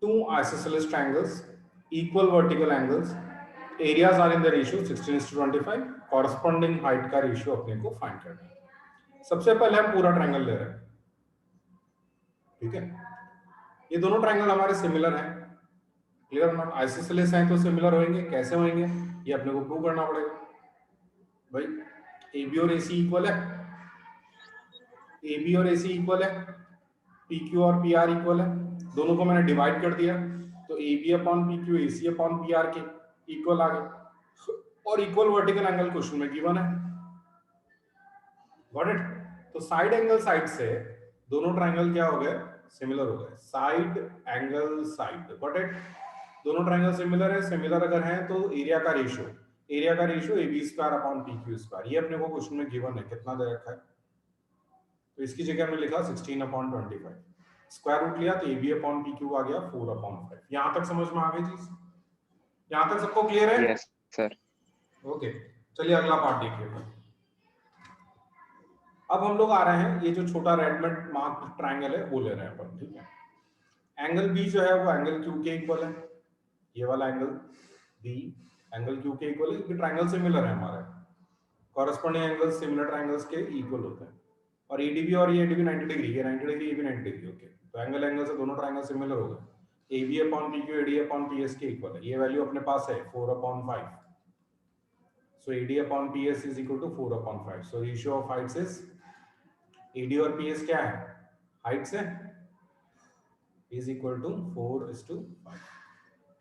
two isosceles triangles, equal vertical angles, areas are in the ratio 16:25, corresponding height का ratio अपने को find करना है। सबसे पहले हम पूरा ट्रायंगल ले रहे हैं, ठीक है। ये दोनों ट्रायंगल हमारे सिमिलर हैं, क्लियर नॉट, आइसोसेलेस हैं तो सिमिलर होंगे, कैसे होंगे ये अपने को प्रूव करना पड़ेगा। भाई ए बी और ए सी इक्वल है, ए बी और ए सी इक्वल है, पी क्यू और पी आर इक्वल है, दोनों को मैंने डिवाइड कर दिया तो A B upon P Q A C upon P R के इक्वल आ गए, और इक्वल वर्टिकल एंगल क्वेश्चन में गिवन है, गॉट इट। तो साइड एंगल साइड से दोनों ट्रायंगल क्या हो गए, सिमिलर हो गए, side angle side, got it. दोनों ट्रायंगल सिमिलर है, सिमिलर अगर है तो एरिया का ratio A B square upon P Q square, ये अपने को क्वेश्चन में गिवन है, कितना दे रखा है, तो इसकी जगह हमने लिखा 16/25, स्क्वायर रूट लिया तो A B upon P Q आ गया 4/5। यहां तक समझ में आ गई चीज, यहां तक सबको क्लियर है? Yes sir. ओके, चलिए अगला पार्ट देखिए। अब हम लोग आ रहे हैं, ये जो छोटा रेड में मार्क ट्रायंगल है वो ले रहे हैं अपन, ठीक है। एंगल बी जो है वो एंगल क्यू के इक्वल है, ये वाला एंगल बी एंगल क्यू के इक्वल है, क्योंकि ट्रायंगल सिमिलर है हमारे, कॉरेस्पॉन्डिंग एंगल्स सिमिलर ट्रायंगल्स के इक्वल होते हैं, और एडीबी और ये एडीबी 90 डिग्री, ये 90 डिग्री, ये भी 90 डिग्री, ओके। तो एंगल से दोनों ट्रायंगल सिमिलर हो गए, A B upon P Q AD upon P S के इक्वल है, ये वैल्यू अपने पास है 4/5, so AD upon P S is equal to 4/5, so ratio of heights is, AD और पी एस क्या है, हाइट्स है, इज इक्वल टू 4:5।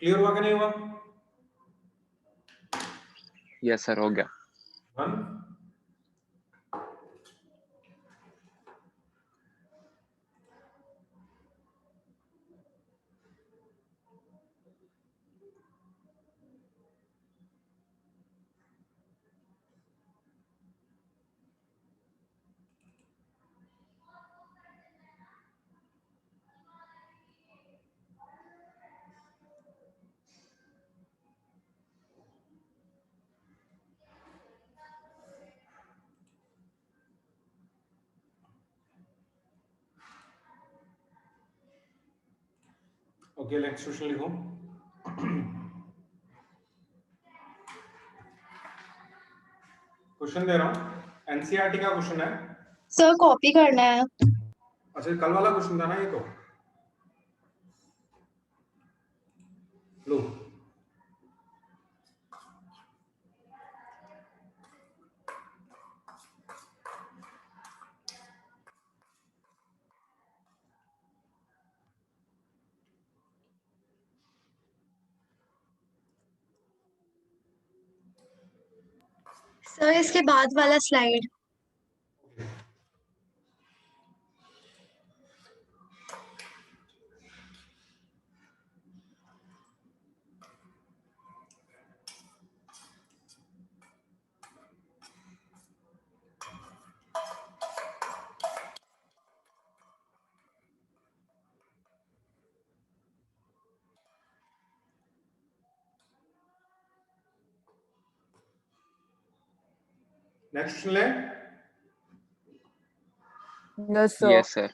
क्लियर हुआ कि नहीं हुआ? यस सर, हो गया। वन ओके, नेक्स्ट क्वेश्चन लिखो। क्वेश्चन दे रहा हूं, एनसीईआरटी का क्वेश्चन है सर, कॉपी करना है। अच्छा, कल वाला क्वेश्चन था ना ये, तो लो सर, इसके बाद वाला स्लाइड। नेक्स्ट क्वेश्चन ले। Yes sir. Yes sir.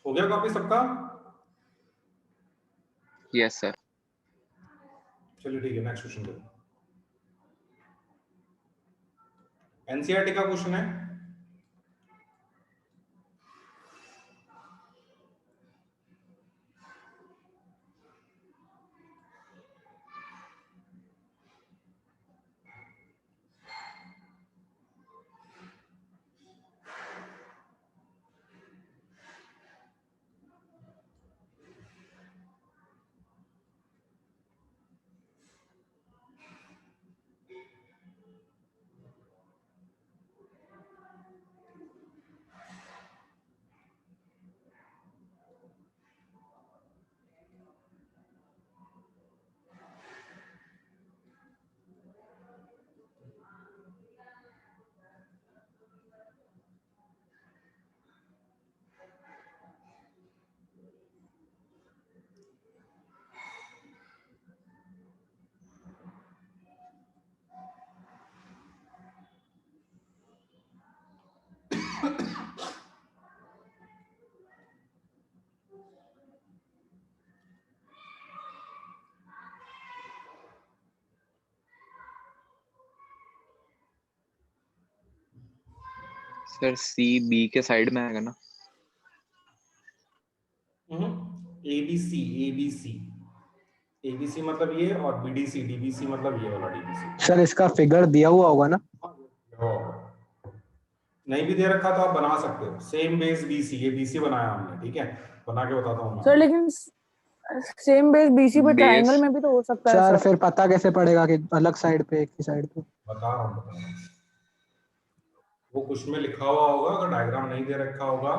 हो गया कॉपी सबका? Yes sir. चलिए ठीक है, नेक्स्ट क्वेश्चन दो। एनसीईआरटी का क्वेश्चन है, सर सी बी के साइड में आएगा ना? एबीसी, एबीसी, एबीसी मतलब ये, और बीडीसी, डीबीसी मतलब ये वाला डीबीसी। सर इसका फिगर दिया हुआ होगा ना? नहीं भी दे रखा तो आप बना सकते हो। सेम बेस बीसी, ये बीसी बनाया हमने, ठीक है, बना के बताता हूँ सर मैं। लेकिन सेम बेस बीसी पे Base- ट्रायंगल में भी तो हो सकता है सर सर। फिर पता कैसे पड़ेगा कि अलग साइड पे, एक ही साइड पे? बता रहा हूँ। वो कुछ में लिखा हुआ होगा, अगर डायग्राम नहीं दे रखा होगा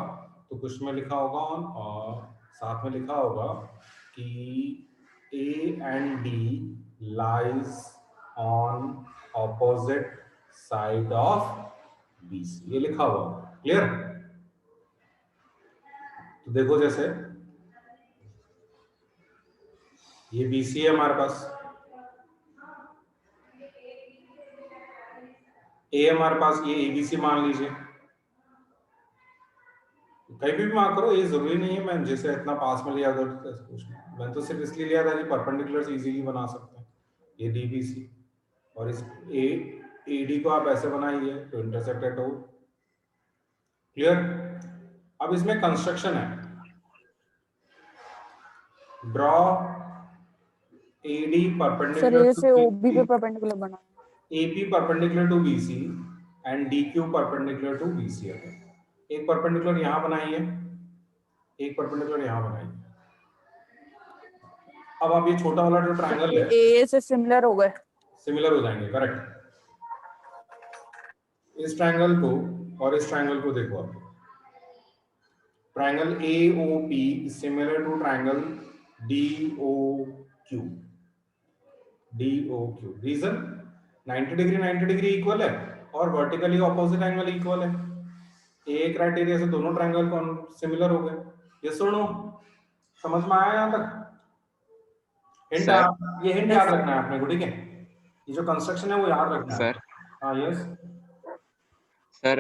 तो कुछ में लिखा होगा, और साथ में लिखा होगा कि A and D lies on opposite side of BC, ये लिखा हुआ। क्लियर? तो देखो, जैसे ये बीसी है हमारे पास, ए हमारे पास, ये एबीसी मान लीजिए। कहीं भी मार्क करो, ये जरूरी नहीं है मैं जैसे इतना पास में लिया था कुछ नहीं। मैं तो सिर्फ इसलिए लिया था कि परपेंडिकुलर इजीली बना सकते हैं। ये डीबीसी और इस ए एडी को आप ऐसे बनाइए तो इंटरसेक्ट एट ओ। क्लियर? अब इसमें कंस्ट्रक्शन है, draw AD sir perpendicular A to से ओबी पे परपेंडिकुलर बना है। AP perpendicular to BC and DQ perpendicular to BC. एक परपेंडिकुलर यहां बनाइए, एक परपेंडिकुलर यहां बनाइए। अब आप ये छोटा वाला जो ट्रायंगल है, ए से सिमिलर हो गए। सिमिलर हो जाएंगे, करेक्ट। इस ट्रायंगल को और इस ट्रायंगल को देखो आप, triangle AOP similar to triangle DOQ। DOQ reason 90 degree 90 degree equal है और वर्टिकली ऑपोजिट एंगल इक्वल है। ए क्राइटेरिया से दोनों ट्रायंगल कौन सिमिलर हो गए। ये सुनो, समझ में आया यहां तक? हिंट, सर ये हिंट याद रखना है आपने को, ठीक है? ये जो कंस्ट्रक्शन है वो याद रखना है। सर हाँ, yes. Sir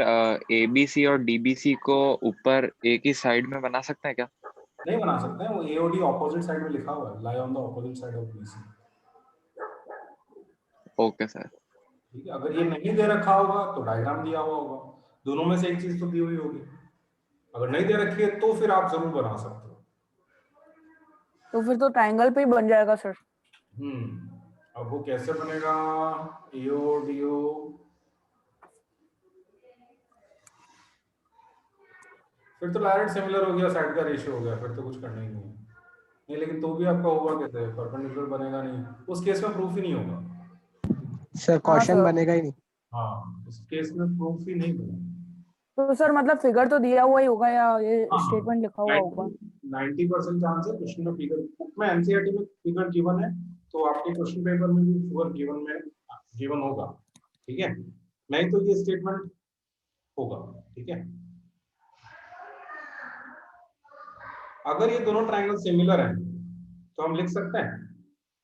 A B C और डी बी सी को ऊपर एक ही साइड में बना सकते हैं क्या? नहीं बना सकते हैं, वो AOD ऑपोजिट साइड में लिखा हुआ है, lie on the opposite side of BC। Okay sir. ठीक है, अगर ये नहीं दे रखा होगा तो डायग्राम दिया हुआ होगा, दोनों में से एक चीज तो दी हुई होगी। अगर नहीं दे रखी है तो फिर आप जरूर बना सकते हो। तो फिर तो ट्रायंगल पे ही बन जाएगा सर। अब वो कैसे बनेगा? AODO, फिर तो डायरेक्ट सिमिलर हो गया, साइड का रेशियो हो गया, फिर तो कुछ करना ही नहीं है। नहीं, लेकिन तो भी आपका होगा कैसे? परपेंडिकुलर बनेगा नहीं, उस केस में प्रूफ ही नहीं होगा। सर हाँ क्वेश्चन सर। बनेगा ही नहीं। हाँ, उस केस में प्रूफ ही नहीं बनेगा। तो सर मतलब फिगर तो दिया हुआ ही होगा या ये हाँ, स्टेटमेंट लिखा हुआ होगा? 90% चांस है क्वेश्चन में फिगर, बुक में एनसीईआरटी में फिगर गिवन है, तो आपके क्वेश्चन पेपर में भी फिगर गिवन होगा, ठीक है? नहीं तो ये स्टेटमेंट होगा, ठीक है? अगर ये दोनों ट्रायंगल सिमिलर हैं तो हम लिख सकते हैं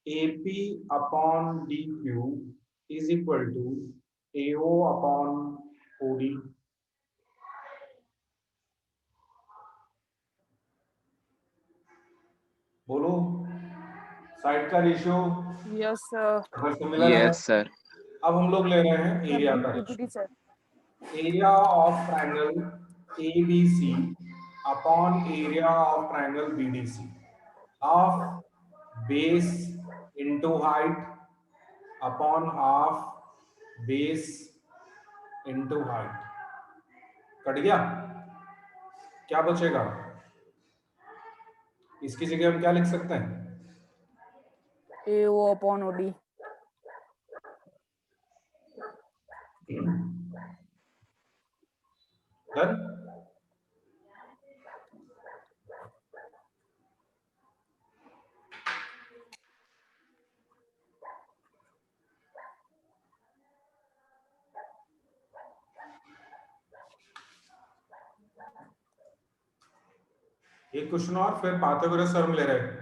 AP upon DQ is equal to AO upon OD। बोलो, साइड का रेशियो यस अगर सिमिलर है। Yes sir. अब हम लोग ले रहे हैं एरिया का PPT ratio, sir. Area of triangle ABC upon area of triangle BDC, half base into height upon half base into height. Cut गया? क्या बचेगा? इसकी जगह हम क्या लिख सकते हैं? AO upon OD। डन? एक क्वेश्चन और, फिर पाइथागोरस थ्योरम ले रहे हैं।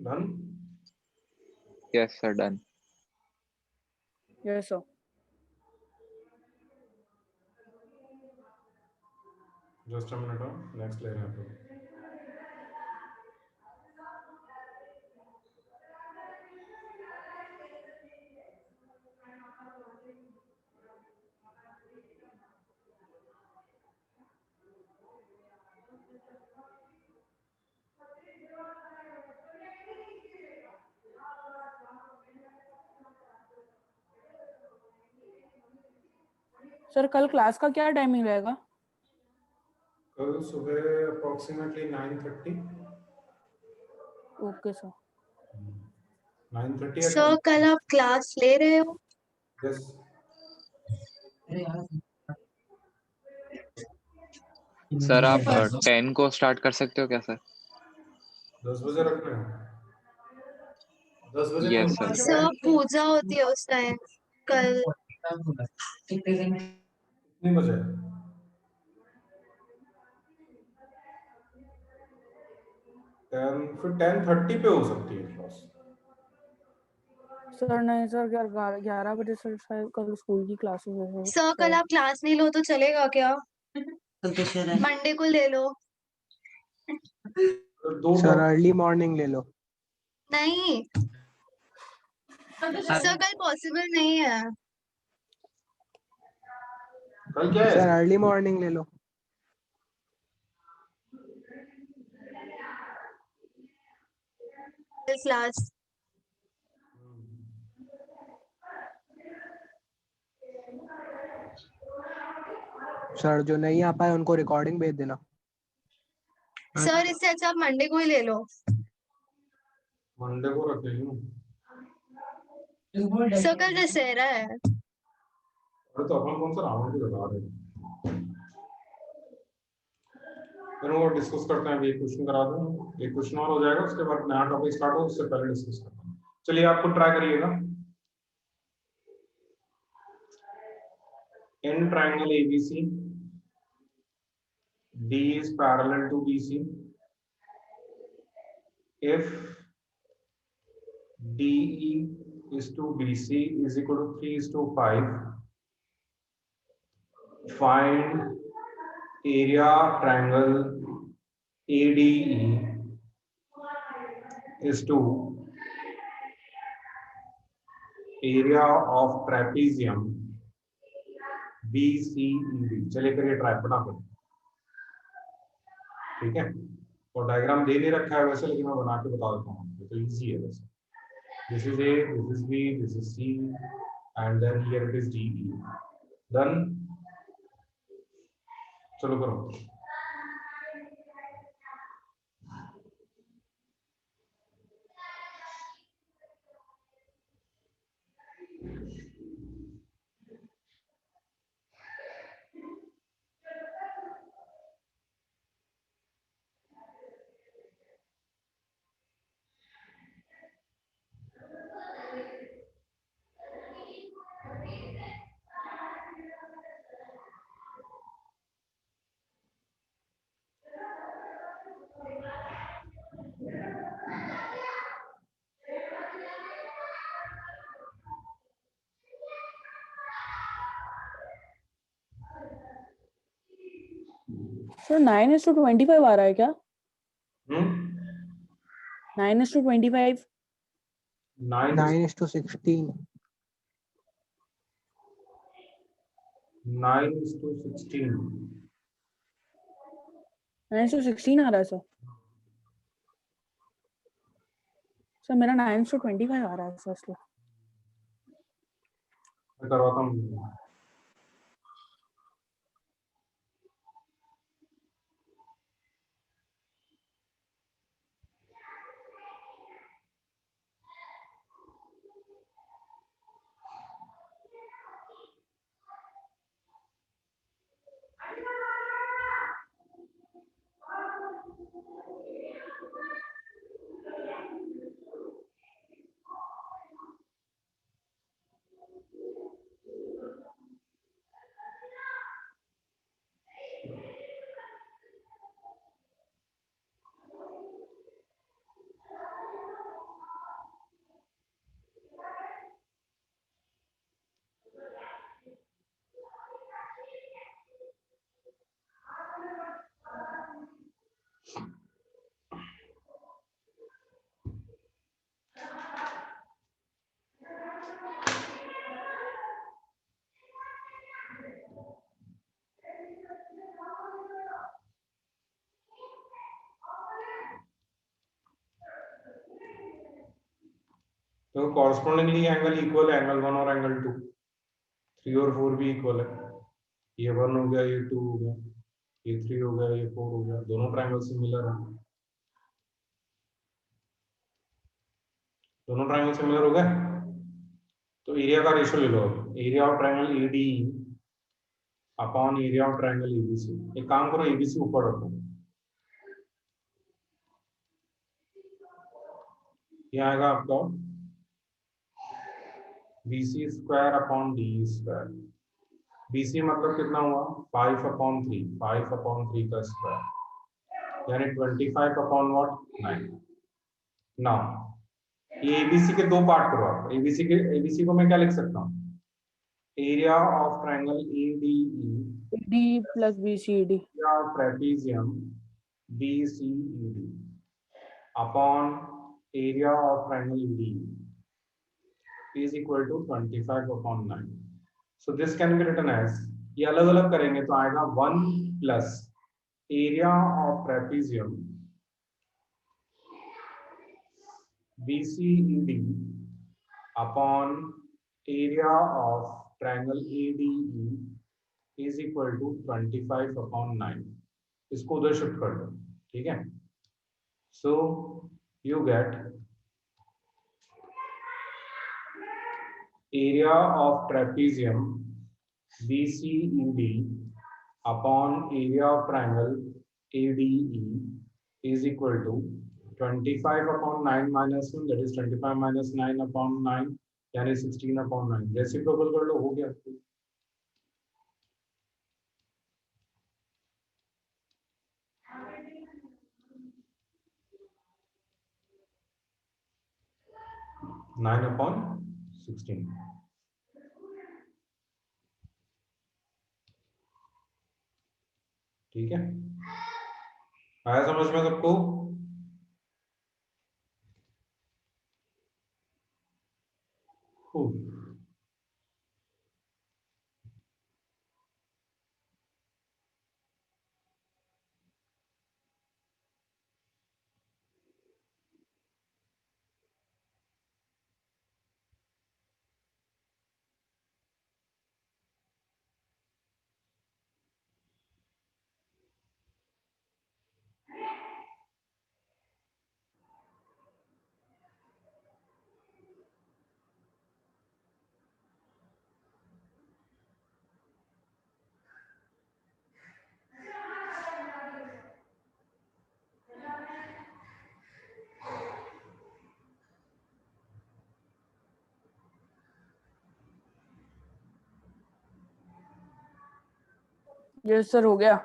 Done. Yes sir, done. Yes sir. Just a minute, next ले रहे हैं आप। सर कल क्लास का क्या टाइमिंग रहेगा? कल सुबह अप्रोक्सीमेटली 9:30। Okay sir. 9:30 सर कल आप क्लास ले रहे हो? यस। सर आप 10 को स्टार्ट कर सकते हो क्या सर? 10 बजे रखना है। 10 बजे Yes, कौन सी sir. सर पूजा होती है उस टाइम कल। कितने बजे? फिर 10:30 पे हो सकती है क्लास। सर नहीं सर, 11 बजे सर शायद कल स्कूल की क्लासेस है। सर कल आप क्लास नहीं लो तो चलेगा क्या? मंडे को ले लो। दो सर अर्ली मॉर्निंग ले लो। नहीं सर कल पॉसिबल नहीं है। कल क्या सर है? अर्ली मॉर्निंग ले लो। क्लास सर जो नहीं आ पाए उनको रिकॉर्डिंग भेज देना। सर इससे अच्छा आप मंडे को ही ले लो। मंडे को रख लेंगे। सर कल दशहरा है। अरे तो अपन कौन सा रावण की बता रहे हैं? फिर वो डिस्कस करते हैं। अभी एक क्वेश्चन करा दूं, एक क्वेश्चन और हो जाएगा, उसके बाद नया टॉपिक स्टार्ट हो, उससे पहले डिस्कस करते हैं। चलिए आप खुद ट्राई करिएगा। In triangle ABC D is parallel to BC if DE is to BC is equal to 3:5. Find area triangle ADE is to area of trapezium BCED। चलिए करिए ट्राई बना कर, ठीक है। और डायग्राम दे नहीं रखा है वैसे, लेकिन मैं बना के बता देता हूँ, ये तो इजी है वैसे। This is A, this is B, this is C, and then here it is DE। Done. चलो करो। सर 9:25 आ रहा है क्या? 9:25। 9:16। 9:16। 9:16 आ रहा है सर। सर मेरा 9:25 आ रहा है सर, इसलिए। मैं करवाता हूँ। तो कॉरस्पॉन्डिंगली एंगल इक्वल है, एंगल 1 और एंगल 2, 3 और 4 भी इक्वल है। ये 1 हो गया, ये 2 हो गया, ये 3 हो गया, ये 4 हो गया, दोनों ट्रायंगल सिमिलर है। दोनों ट्रायंगल सिमिलर हो गए, तो एरिया का रेशियो ले लो। Area of triangle AD upon area of triangle ABC. एक काम करो, एबीसी ऊपर रखो, ये आएगा आपका BC square upon D square. BC मतलब कितना हुआ, 5/3, 5/3 का स्क्वायर, यानी 25 अपॉन व्हाट, 9। नाउ ये एबीसी के दो पार्ट करो आप। एबीसी को मैं क्या लिख सकता हूँ, area of triangle ADE D plus B C D of trapezium BCED upon area of triangle D is equal to 25/9. So this can be written as, ये अलग अलग करेंगे तो आएगा 1 plus area of trapezium BCED upon area of triangle ADE is equal to 25/9. इसको उधर shift कर दो, ठीक है। So you get area of trapezium BCED upon area of triangle ADE is equal to 25/9 minus 1, that is 25 minus 9/9, यानी 16/9। Reciprocal कर लो, हो गया। 9/16। ठीक है, आया समझ में सबको? यस सर, हो गया।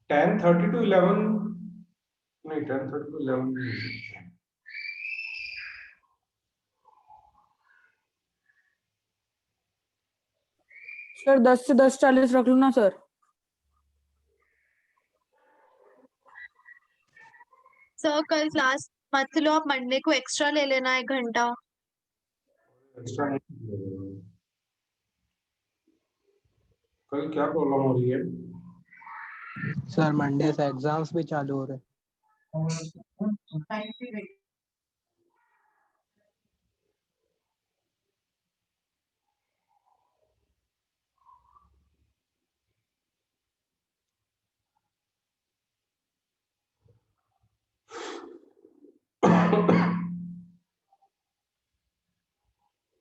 टेन 30 to 11 नहीं, 10:30 to 11 नहीं। सर 10 से 10:40 रख लो ना सर। सर कल क्लास मत लो, आप मंडे को एक्स्ट्रा ले लेना 1 घंटा। एक्स्ट्रा नहीं, कल क्या प्रॉब्लम हो रही है? सर मंडे से एग्जाम्स भी चालू हो रहे हैं।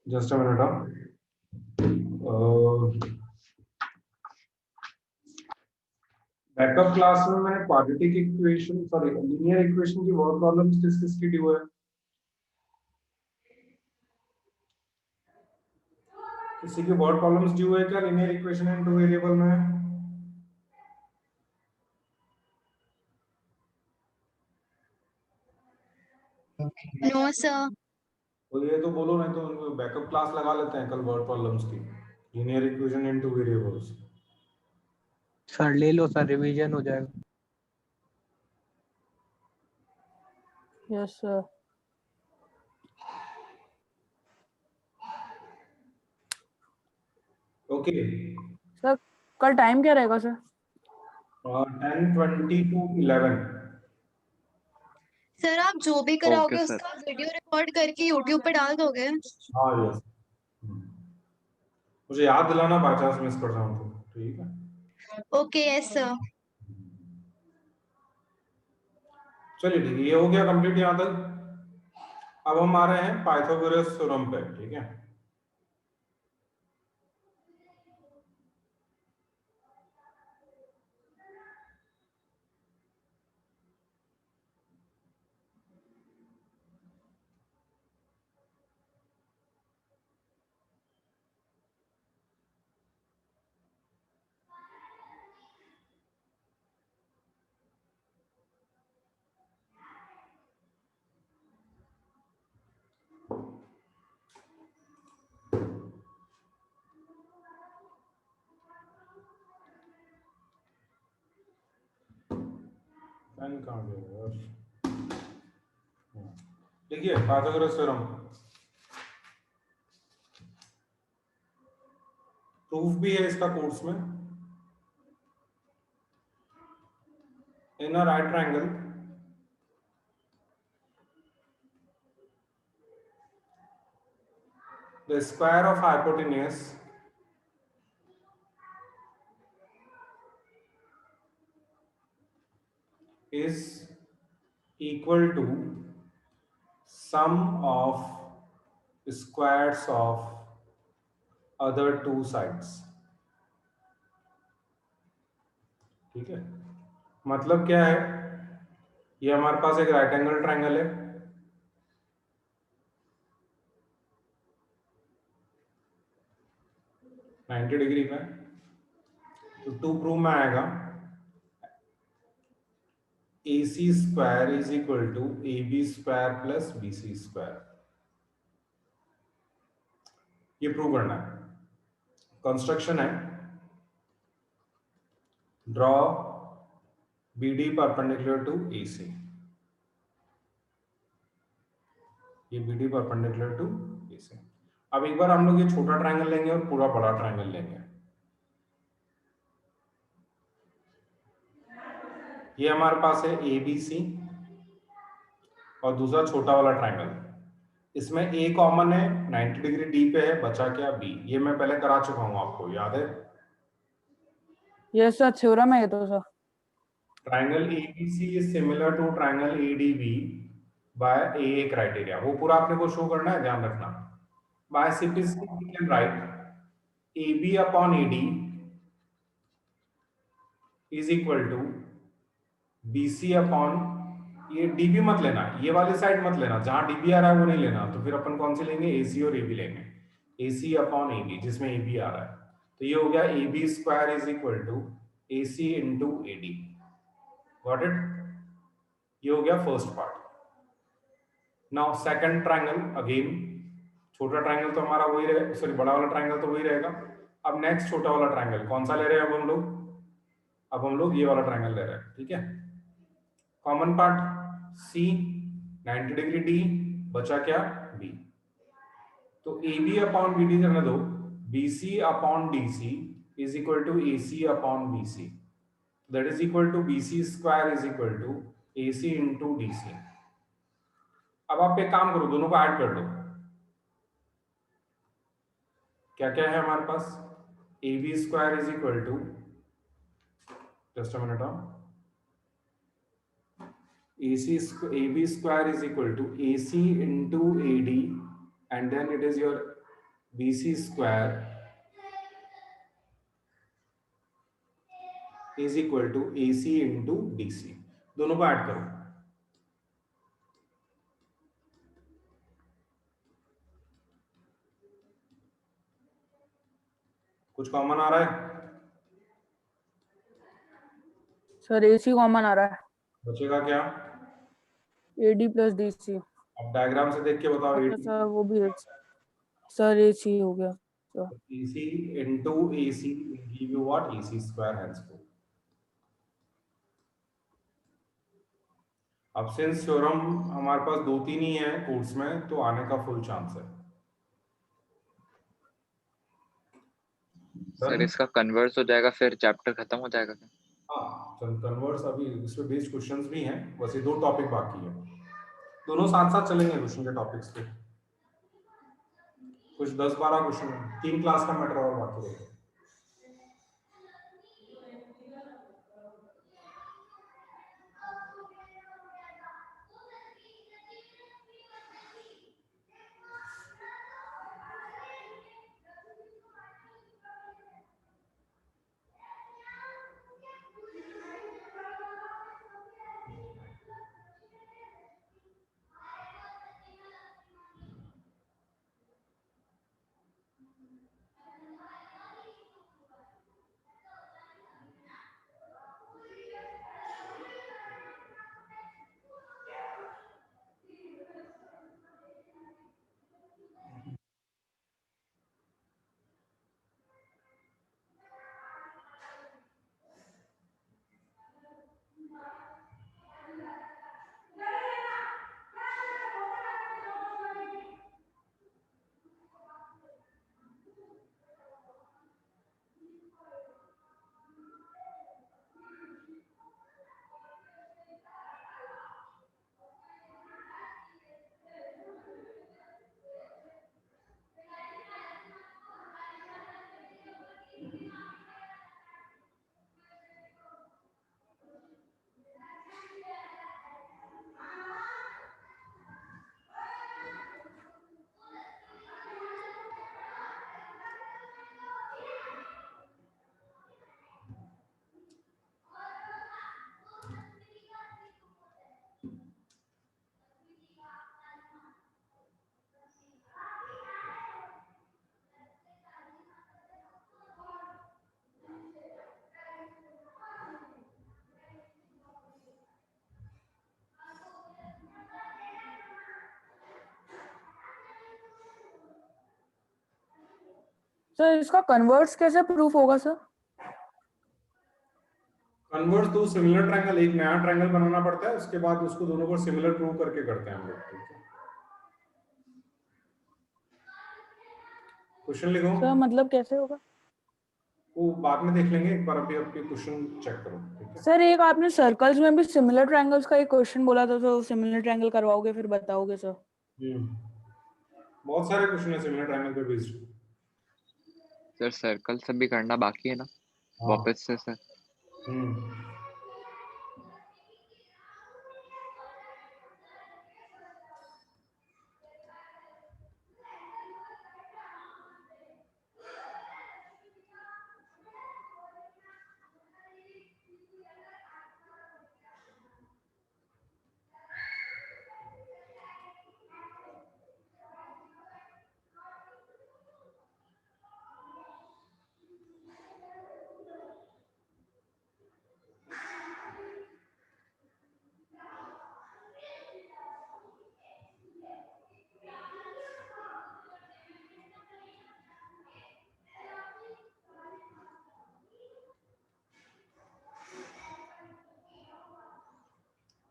Just a minute. Backup class में मैंने quadratic equation, sorry linear equation की वर्ड प्रॉब्लम्स डिस्कस की ड्यू है। किसी की वर्ड प्रॉब्लम्स ड्यू है क्या लीनियर इक्वेशन इन 2 वेरिएबल में? No sir. तो ये तो बोलो, नहीं तो बैकअप क्लास लगा लेते हैं कल वर्ड प्रॉब्लम्स की, linear equation into variables. Sir ले लो सर, रिवीजन हो जाएगा। Yes sir. ओके, सर कल टाइम क्या रहेगा सर? 10:20 to 11। सर आप जो भी ओके कराओगे सर। उसका वीडियो रिकॉर्ड करके यूट्यूब पे डाल दोगे? हाँ यस, मुझे याद दिलाना बाय चांस मिस कर जाऊँ तो, ठीक है। Okay yes sir. चलिए ठीक है, ये हो गया कंप्लीट यहाँ तक। अब हम आ रहे हैं पाइथागोरस थ्योरम पे, ठीक है। पेन कहाँ गया यार? देखिए पाइथागोरस थ्योरम प्रूफ भी है इसका कोर्स में। In a right triangle the square of hypotenuse is equal to sum of squares of other two sides, ठीक है। मतलब क्या है, ये हमारे पास एक राइट एंगल ट्रायंगल है, नाइन्टी डिग्री में। तो टू प्रूव में आएगा AC square is equal to AB square plus BC square. ये प्रूव करना है। कंस्ट्रक्शन है, draw BD perpendicular to AC। ये BD परपेंडिकुलर टू AC। अब एक बार हम लोग ये छोटा ट्रायंगल लेंगे और पूरा बड़ा ट्रायंगल लेंगे। ये हमारे पास है ABC और दूसरा छोटा वाला ट्रायंगल। इसमें A कॉमन है, 90 डिग्री D पे है, बचा क्या B। ये मैं पहले करा चुका हूं, आपको याद है। यस सर, थ्योरम है ये तो sir. Triangle ABC is similar to triangle ADB by AA criteria. वो पूरा आपने को शो करना है, ध्यान रखना। By simplicity we can write AB upon AD is equal to BC upon, ये DB मत लेना, ये वाली साइड मत लेना, जहां DB आ रहा है वो नहीं लेना। तो फिर अपन कौन सी लेंगे, AC और AB लेंगे। AC अपॉन AB जिसमें AB आ रहा है। तो ये हो गया AB square is equal to AC into AD। Got it? ये हो गया first part. Now second triangle, again छोटा ट्रायंगल तो हमारा वही रहेगा, सॉरी बड़ा वाला ट्रायंगल तो वही रहेगा। अब नेक्स्ट छोटा वाला ट्रायंगल कौन सा ले रहे हैं अब हम लोग? अब हम लोग ये वाला ट्रायंगल ले रहे हैं, ठीक है। Common part C, 90 degree D, बचा क्या B। तो AB अपॉन BD करने दो, BC upon DC is equal to AC upon BC, that is equal to BC square is equal to AC into DC। अब आप एक काम करो, दोनों को ऐड कर दो। क्या क्या है हमारे पास, AB square is equal to, just a minute, AB square is equal to AC into AD and then it is your BC square is equal to AC into DC। दोनों को ऐड करो। कुछ कॉमन आ रहा है? Sir AC common आ रहा है। बचेगा क्या? AD plus DC। अब डायग्राम से देख के बताओ। अच्छा AD सर वो भी सर AC हो गया sir. AC into AC will give you what? AC square henceforth. अब सिंस थ्योरम हमारे पास 2-3 ही है कोर्स में, तो आने का फुल चांस है। सर इसका कन्वर्स हो जाएगा फिर चैप्टर खत्म हो जाएगा क्या? हाँ, कन्वर्स अभी इस पे बेस्ड क्वेश्चंस भी हैं, बस ये 2 टॉपिक बाकी है। दोनों साथ साथ चलेंगे क्वेश्चन के टॉपिक्स पे। कुछ 10-12 क्वेश्चन, 3 क्लास का मैटर और बाकी रहेगा। सर इसका कन्वर्स कैसे प्रूफ होगा सर? कन्वर्स तो सिमिलर ट्रायंगल, एक नया ट्रायंगल बनाना पड़ता है, उसके बाद उसको दोनों को सिमिलर प्रूव करके करते हैं हम लोग। ठीक है, क्वेश्चन लिखो। सर मतलब कैसे होगा? वो बाद में देख लेंगे, एक बार अभी आपके क्वेश्चन चेक करो। ठीक है, सर एक आपने सर्कल्स में भी सिमिलर ट्रायंगल्स का एक क्वेश्चन बोला था, तो सिमिलर ट्रायंगल करवाओगे फिर बताओगे सर? बहुत सारे क्वेश्चन है सिमिलर ट्रायंगल पे बेस्ड। सर सर्कल सब भी करना बाकी है ना हाँ। वापस से sir?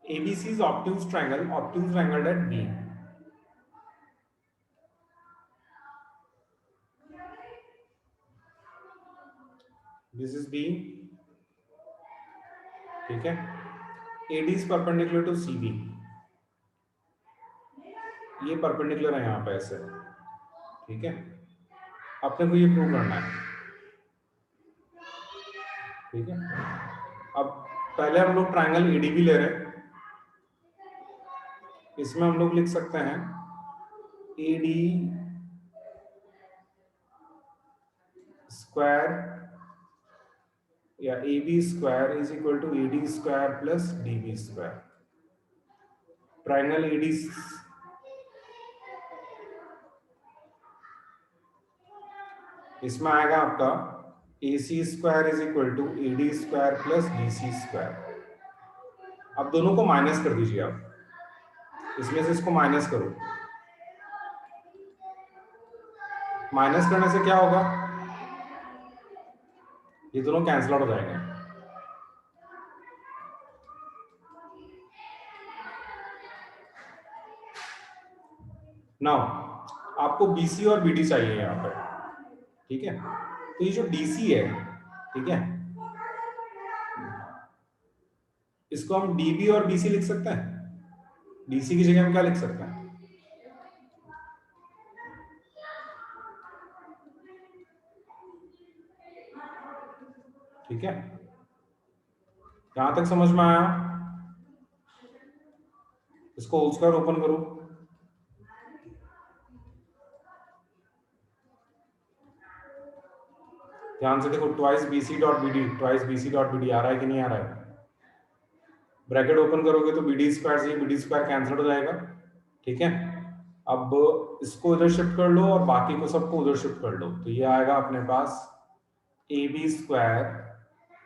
ABC is obtuse triangle at B. This is B. ठीक है, AD is perpendicular to CB. ये परपेंडिकुलर है यहाँ पे ऐसे। ठीक है, अपने को ये प्रूव करना है। ठीक है, अब पहले हम लोग ट्रायंगल ADB ले रहे हैं। इसमें हम लोग लिख सकते हैं AD स्क्वायर या AB square is equal to AD square plus DB square. Triangle AD इसमें आएगा आपका AC square is equal to AD square plus BC square. अब दोनों को माइनस कर दीजिए आप। इसमें से इसको माइनस करो, माइनस करने से क्या होगा, ये दोनों कैंसिल आउट हो जाएंगे। नाउ आपको बीसी और बीडी चाहिए यहाँ पे, ठीक है। तो ये जो डीसी है, ठीक है, इसको हम डीबी और बीसी लिख सकते हैं। डीसी की जगह हम क्या लिख सकते हैं, ठीक है। यहां तक समझ में आया? इसको होल स्क्वायर ओपन करो, ध्यान से देखो, twice BC dot BD, twice BC dot BD आ रहा है कि नहीं आ रहा है? ब्रैकेट ओपन करोगे तो बीडी स्क्वायर से बीडी स्क्वायर कैंसिल हो जाएगा, ठीक है। अब इसको इधर शिफ्ट कर लो और बाकी को सबको उधर शिफ्ट कर लो, तो ये आएगा अपने पास A B square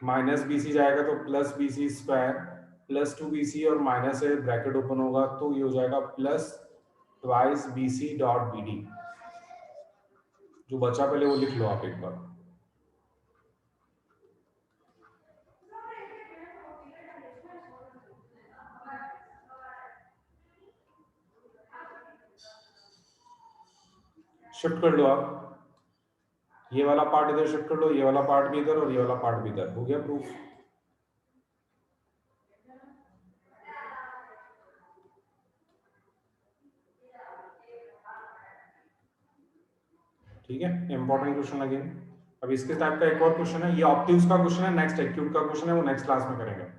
minus B C जाएगा तो plus B C square plus 2bc और माइनस से ब्रैकेट ओपन होगा तो ये हो जाएगा plus twice B C dot B D. जो बचा पहले वो लिख लो आप एक बार। शिफ्ट कर लो आप, ये वाला पार्ट इधर शिफ्ट कर लो, ये वाला पार्ट भी इधर और ये वाला पार्ट भी इधर, हो गया प्रूफ। ठीक है, इंपॉर्टेंट क्वेश्चन अगेन। अब इसके टाइप का एक और क्वेश्चन है, ये ऑप्टिव्स का क्वेश्चन है, नेक्स्ट एक्यूट का क्वेश्चन है, वो नेक्स्ट क्लास में करेंगे।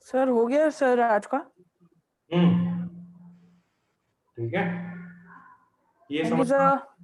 सर हो गया सर आज का। ठीक है, ये थैंक यू समझ में सर।